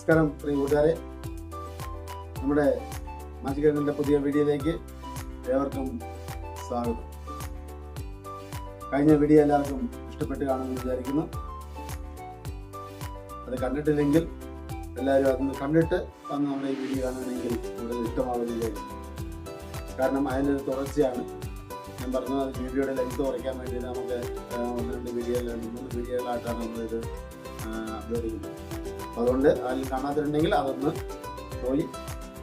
നമസ്കാരം പ്രിയ കൂട്ടുകാരെ, നമ്മുടെ മാജിക് ഗൈഡിന്റെ പുതിയ വീഡിയോയിലേക്ക് ഏവർക്കും സ്വാഗതം. കഴിഞ്ഞ വീഡിയോ എല്ലാവർക്കും ഇഷ്ടപ്പെട്ട് കാണുമെന്ന് വിചാരിക്കുന്നു. അത് കണ്ടിട്ടില്ലെങ്കിൽ എല്ലാവരും അതൊന്ന് കണ്ടിട്ട് വന്ന് നമ്മുടെ ഈ വീഡിയോ കാണുകയാണെങ്കിൽ കൂടുതൽ ഇഷ്ടമാവുകയില്ല. കാരണം അതിനൊരു തുടർച്ചയാണ്. ഞാൻ പറഞ്ഞത് വീഡിയോയുടെ ലെങ്ത് കുറയ്ക്കാൻ വേണ്ടി നമുക്ക് 1-2 വീഡിയോകളായിട്ടാണ് നമ്മളിത് അപ്ലോഡ് ചെയ്യുന്നത്. അതുകൊണ്ട് അതിൽ കാണാത്തിട്ടുണ്ടെങ്കിൽ അതൊന്ന് പോയി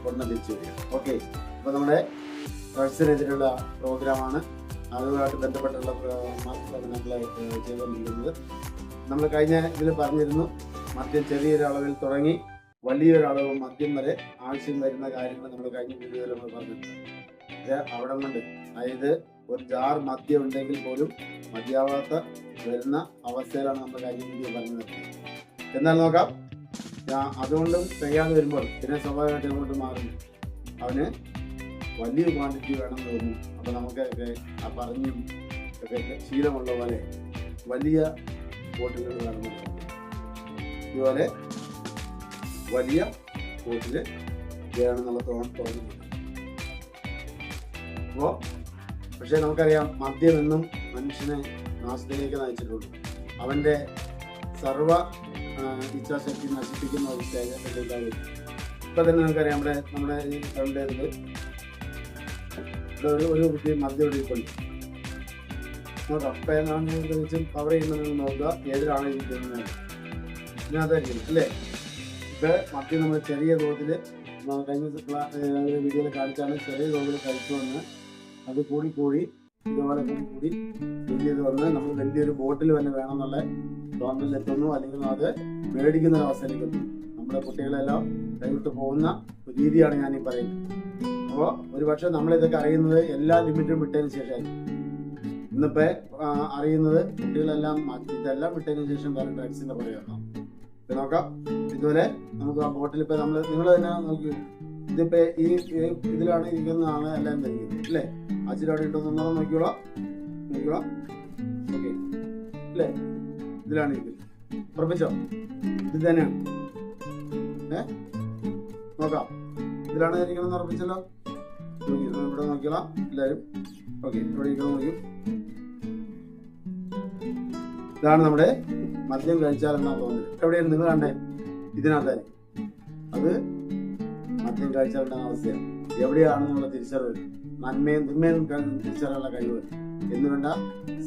ഉടനെ തിരിച്ചു വരിക. ഓക്കെ, അപ്പോൾ നമ്മുടെ ഡ്രഗ്സിനെതിരെയുള്ള പ്രോഗ്രാമാണ്. അതുമായിട്ട് ബന്ധപ്പെട്ടുള്ള നമ്മൾ ചെയ്തുകൊണ്ടിരിക്കുന്നത്. നമ്മൾ കഴിഞ്ഞ ഇതിൽ പറഞ്ഞിരുന്നു, മദ്യം ചെറിയൊരളവിൽ തുടങ്ങി വലിയൊരളവ് മദ്യം വരെ ആവശ്യം വരുന്ന കാര്യങ്ങൾ നമ്മൾ കഴിഞ്ഞ വീഡിയോയിൽ നമ്മൾ പറഞ്ഞിട്ടുണ്ട്. ഇത് അവിടെ കൊണ്ട്, അതായത് ഒരു ജാർ മദ്യം ഉണ്ടെങ്കിൽ പോലും മതിയാവാത്ത വരുന്ന അവസ്ഥയിലാണ് നമ്മൾ കഴിഞ്ഞ വീഡിയോ പറഞ്ഞത്. എന്നാൽ നോക്കാം, അതുകൊണ്ടും തികയാതെ വരുമ്പോൾ പിന്നെ സ്വാഭാവികമായിട്ട് അങ്ങോട്ട് മാറുന്നു. അവന് വലിയ ക്വാണ്ടിറ്റി വേണം തോന്നും. അപ്പോൾ നമുക്കൊക്കെ ആ പറഞ്ഞും ഒക്കെ ശീലമുള്ള പോലെ വലിയ ബോട്ടിലുകൾ വേണം. ഇതുപോലെ വലിയ ബോട്ടിൽ വേണമെന്നുള്ള തോന്നുന്നുണ്ട്. അപ്പോൾ പക്ഷേ നമുക്കറിയാം, മദ്യം എന്നും മനുഷ്യനെ നാശത്തിലേക്ക് നയിച്ചിട്ടുള്ളൂ. അവൻ്റെ സർവ ഇച്ഛാശക്തി നശിപ്പിക്കുന്ന ഒരു സ്റ്റേജ്. ഇപ്പം തന്നെ നമുക്കറിയാം, നമ്മുടെ ഈ കണ്ടത് ഒരു കുട്ടി മദ്യം ഒഴുകിക്കൊണ്ട് നോക്കാം. അപ്പം ഏതാണെന്ന് കവർ ചെയ്യുന്നത് നോക്കുക, ഏതിലാണ് ഇരിക്കുന്നത് ഇതിനകത്തായിരിക്കും അല്ലേ. ഇപ്പം മദ്യം നമ്മൾ ചെറിയ തോതിൽ കഴിഞ്ഞ വീഡിയോയിൽ കാണിച്ചാണ്, ചെറിയ തോതിൽ കഴിച്ചു വന്ന് അത് കൂടി ഇതുപോലെ കൂടി വലിയത് വന്ന് നമ്മൾ വലിയൊരു ബോട്ടിൽ തന്നെ വേണമെന്നുള്ള തോന്നലിലെത്തുന്നു. അല്ലെങ്കിൽ അത് മേടിക്കുന്ന ഒരവസ്ഥയിലേക്ക് എത്തുന്നു. നമ്മുടെ കുട്ടികളെല്ലാം കൈവിട്ട് പോകുന്ന ഒരു രീതിയാണ് ഞാനീ പറയുന്നത്. അപ്പോൾ ഒരുപക്ഷെ നമ്മളിതൊക്കെ അറിയുന്നത് എല്ലാ ലിമിറ്റും വിട്ടതിന് ശേഷമായിരിക്കും. ഇന്നിപ്പോൾ അറിയുന്നത് കുട്ടികളെല്ലാം ഇതെല്ലാം വിട്ടതിന് ശേഷം വേറെ ഡ്രഗ്സിൻ്റെ പറയുകയാണ്. ഇത് നോക്കാം. ഇതുപോലെ നമുക്ക് ആ ബോട്ടിൽ ഇപ്പോൾ നിങ്ങൾ തന്നെ നോക്കി, ഇതിപ്പോൾ ഈ ഇതിലാണ് ഇരിക്കുന്നതാണ് എല്ലാം ധരിക്കുന്നത് അല്ലേ. അച്ചിലവിടെ ഇട്ടൊന്നും നോക്കിക്കോളാം. ഓക്കെ അല്ലേ, ഇതിലാണ് ഇരിക്കുന്നത്. ഉറപ്പിച്ചോ? ഇത് തന്നെയാണ്. നോക്കാം, ഇതിലാണ് ഇരിക്കണമെന്ന് ഉറപ്പിച്ചല്ലോ. ഇവിടെ നോക്കിയോളാം എല്ലാവരും. ഓക്കെ, ഇവിടെ ഇരിക്കണം നോക്കി. ഇതാണ് നമ്മുടെ മദ്യം കഴിച്ചാലെന്നാണ് തോന്നുന്നത്. എവിടെയാണ് നിങ്ങൾ കണ്ടേ? ഇതിനകത്തായിരിക്കും. അത് മദ്യം കഴിച്ചാലുണ്ടാകുന്ന അവസ്ഥയാണ്. എവിടെയാണെന്നുള്ള തിരിച്ചറിവ്, നന്മയും തിന്മയും തിരിച്ചറിയാനുള്ള കഴിവ് എന്ന് വേണ്ട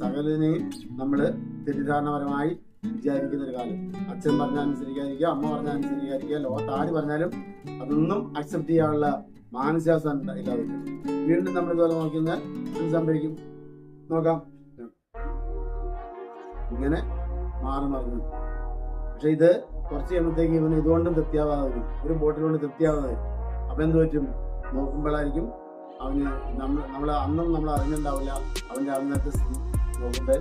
സകലതിനെയും നമ്മൾ തെറ്റിദ്ധാരണപരമായി വിചാരിക്കുന്ന ഒരു കാലം. അച്ഛൻ പറഞ്ഞാൽ അനുസരിക്കാതിരിക്കുക, അമ്മ പറഞ്ഞാൽ അനുസരിക്കാതിരിക്കുക, ലോകത്ത് ആര് പറഞ്ഞാലും അതൊന്നും അക്സെപ്റ്റ് ചെയ്യാനുള്ള മാനസികാവസ്ഥ ഇല്ലാതെ വീണ്ടും നമ്മൾ ഇതുപോലെ നോക്കിയാൽ എന്ത് സംഭവിക്കും നോക്കാം. ഇങ്ങനെ മറിഞ്ഞു. പക്ഷെ ഇത് കുറച്ച് കഴിയുമ്പോഴത്തേക്ക് ഇവന് ഇതുകൊണ്ടും തൃപ്തിയാവാതെ വരും, ഒരു ബോട്ടിൽ കൊണ്ട് തൃപ്തിയാവാതെ വരും. അപ്പം എന്ത് പറ്റും? നോക്കുമ്പോഴായിരിക്കും അവന് നമ്മൾ അന്നും നമ്മൾ അറിഞ്ഞിട്ടുണ്ടാവില്ല അവൻ്റെ അന്നത്തെ സ്ഥിതി. നോക്കുമ്പോൾ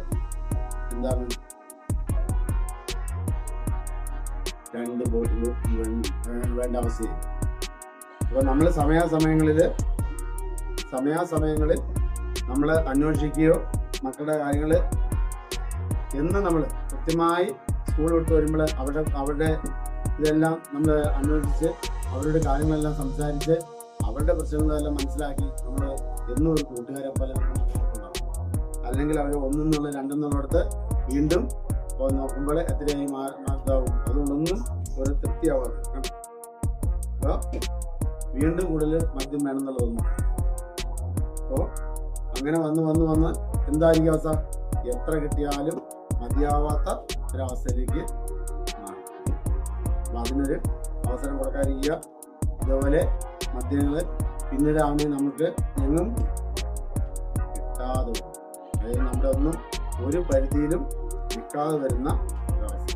എന്താണ്, 2 ബോട്ടിൽ വേണ്ട അവസ്ഥയായി. അപ്പോൾ നമ്മൾ സമയാസമയങ്ങളിൽ നമ്മൾ അന്വേഷിക്കുകയോ മക്കളുടെ കാര്യങ്ങൾ എന്ന് നമ്മൾ കൃത്യമായി സ്കൂൾ വിട്ട് വരുമ്പോൾ അവരുടെ ഇതെല്ലാം നമ്മൾ അന്വേഷിച്ച് അവരുടെ കാര്യങ്ങളെല്ലാം സംസാരിച്ച് അവരുടെ പ്രശ്നങ്ങളെല്ലാം മനസ്സിലാക്കി നമ്മൾ എന്നും ഒരു കൂട്ടുകാരെ പോലെ ഉണ്ടാവും. അല്ലെങ്കിൽ അവർ 1 എന്നുള്ള 2 എന്നുള്ളിടത്ത് വീണ്ടും നോക്കുമ്പോൾ എത്രയായി മാറ്റാവും. അതുകൊണ്ടൊന്നും ഒരു തൃപ്തിയാവാതെ അപ്പോൾ വീണ്ടും കൂടുതൽ മദ്യം വേണമെന്നുള്ളതൊന്നും. അപ്പോൾ അങ്ങനെ വന്ന് എന്തായിരിക്കും അവസ്ഥ? എത്ര കിട്ടിയാലും മതിയാവാത്ത ഒരവസ്ഥയിലേക്ക് മാറും. അപ്പം അതിനൊരു അവസരം കൊടുക്കാതിരിക്കുക. അതുപോലെ മദ്യങ്ങൾ പിന്നീട് അവനെ നമുക്ക് എങ്ങും കിട്ടാതെ വരും. അതായത് നമ്മുടെ ഒന്നും ഒരു പരിധിയിലും നിൽക്കാതെ വരുന്ന ഒരവസ്ഥ.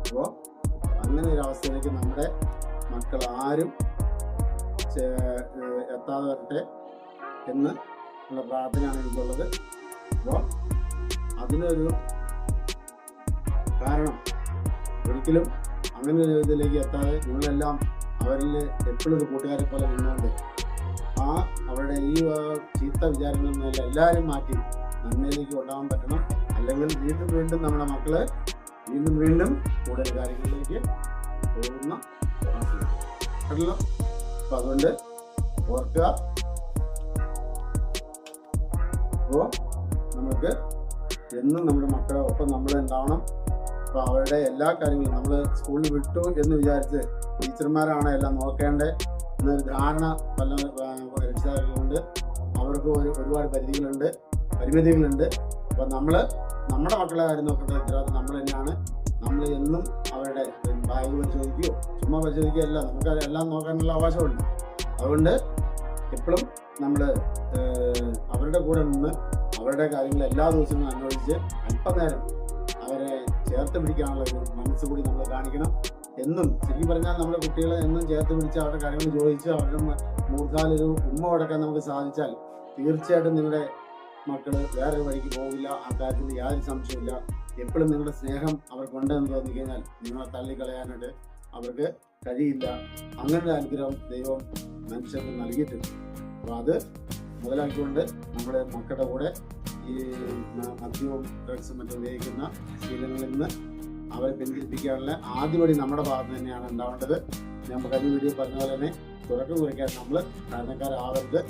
അപ്പോൾ അങ്ങനെ ഒരവസ്ഥയിലേക്ക് നമ്മുടെ മക്കൾ ആരും എത്താതെ വരട്ടെ എന്ന് ഉള്ള പ്രാർത്ഥനയാണ് എനിക്കുള്ളത്. അപ്പോൾ അതിനൊരു കാരണം ഒരിക്കലും അങ്ങനെ ഒരു ഇതിലേക്ക് എത്താതെ നിങ്ങളെല്ലാം അവരിൽ എപ്പോഴും ഒരു കൂട്ടുകാരെ പോലെ നിന്നുകൊണ്ട് അവരുടെ ഈ ചീത്ത വിചാരങ്ങളിൽ നിന്നെല്ലാം എല്ലാവരും മാറ്റി നന്മയിലേക്ക് കൊണ്ടുപോകാൻ പറ്റണം. അല്ലെങ്കിൽ വീണ്ടും നമ്മുടെ മക്കള് വീണ്ടും കൂടുതൽ കാര്യങ്ങളിലേക്ക് പോകുന്ന കേട്ടല്ലോ. അപ്പൊ അതുകൊണ്ട് ഓർക്കുക, അപ്പോൾ നമുക്ക് എന്നും നമ്മുടെ മക്കളെ ഒപ്പം നമ്മൾ ഉണ്ടാവണം. അപ്പോൾ അവരുടെ എല്ലാ കാര്യങ്ങളും നമ്മൾ സ്കൂളിൽ വിട്ടു എന്ന് വിചാരിച്ച് ടീച്ചർമാരാണ് എല്ലാം നോക്കേണ്ടത് എന്നൊരു ധാരണ പല രക്ഷിതാക്കളുണ്ട്. അവർക്ക് ഒരുപാട് പരിമിതികളുണ്ട്. അപ്പോൾ നമ്മുടെ മക്കളെ കാര്യം നോക്കേണ്ട ഉത്തരവാദിത്വം നമ്മൾ തന്നെയാണ്. നമ്മൾ എന്നും അവരുടെ ബാഗ് പരിശോധിക്കുകയോ ചുമ്മാ പരിശോധിക്കുകയല്ല, നമുക്ക് എല്ലാം നോക്കാനുള്ള അവകാശമുണ്ട്. അതുകൊണ്ട് എപ്പോഴും നമ്മൾ അവരുടെ കൂടെ നിന്ന് അവരുടെ കാര്യങ്ങൾ എല്ലാ ദിവസവും അന്വേഷിച്ച് അല്പനേരം അവരെ ചേർത്ത് പിടിക്കാനുള്ള ഒരു മനസ്സ് കൂടി നമ്മൾ കാണിക്കണം. എന്നും ശരിക്കും പറഞ്ഞാൽ നമ്മുടെ കുട്ടികളെ എന്നും ചേർത്ത് പിടിച്ച് അവരുടെ കാര്യങ്ങൾ ചോദിച്ച് അവരുടെ മൂർത്താലൊരു ഉമ്മ കൊടുക്കാൻ നമുക്ക് സാധിച്ചാൽ തീർച്ചയായിട്ടും നിങ്ങളുടെ മക്കൾ വേറൊരു വഴിക്ക് പോകില്ല. ആ കാര്യത്തിൽ യാതൊരു സംശയമില്ല. എപ്പോഴും നിങ്ങളുടെ സ്നേഹം അവർക്കുണ്ടെന്ന് തോന്നിക്കഴിഞ്ഞാൽ നിങ്ങളെ തള്ളിക്കളയാനായിട്ട് അവർക്ക് കഴിയില്ല. അങ്ങനൊരു അനുഗ്രഹം ദൈവം മനുഷ്യർക്ക് നൽകിയിട്ടുണ്ട്. അപ്പോൾ അത് മുതലാക്കിക്കൊണ്ട് നമ്മുടെ മക്കളുടെ കൂടെ ഈ മദ്യവും ഡ്രഗ്സും മറ്റും ഉപയോഗിക്കുന്ന ശീലങ്ങളിൽ നിന്ന് അവരെ പിന്തിരിപ്പിക്കാനുള്ള ആദ്യപടി നമ്മുടെ ഭാഗത്ത് തന്നെയാണ് ഉണ്ടാവേണ്ടത്. ഞാൻ കഴിഞ്ഞ വീഡിയോ പറഞ്ഞ പോലെ തന്നെ തുടക്കം കുറിക്കാൻ നമ്മൾ കാരണക്കാരാവരുത്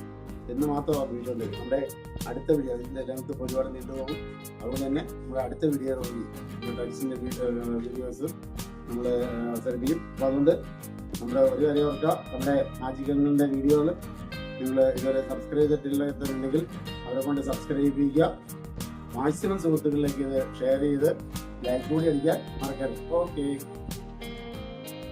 എന്ന് മാത്രം ഓർമ്മിച്ചുകൊണ്ട് നമ്മുടെ അടുത്ത വീഡിയോ അതിൻ്റെ രംഗത്ത് ഒരുപാട് നീണ്ടുപോകും. അതുകൊണ്ട് തന്നെ നമ്മുടെ അടുത്ത വീഡിയോ ഡ്രഗ്സിൻ്റെ വീഡിയോസ് നമ്മൾ അവതരിപ്പിക്കും. അപ്പോൾ അതുകൊണ്ട് നമ്മുടെ ഒരു കാര്യം ഓർക്കുക, നമ്മുടെ മാജിക്കങ്ങളുടെ വീഡിയോകൾ നിങ്ങൾ ഇതുവരെ സബ്സ്ക്രൈബ് ചെയ്തിട്ടില്ലെങ്കിൽ അവരെ കൊണ്ട് സബ്സ്ക്രൈബ് ചെയ്യിക്കുക. മാക്സിമം സുഹൃത്തുക്കളിലേക്ക് ഇത് ഷെയർ ചെയ്ത് ലൈക്ക് കൂടി അടിക്കാൻ മറക്കരുത്. ഓക്കെ.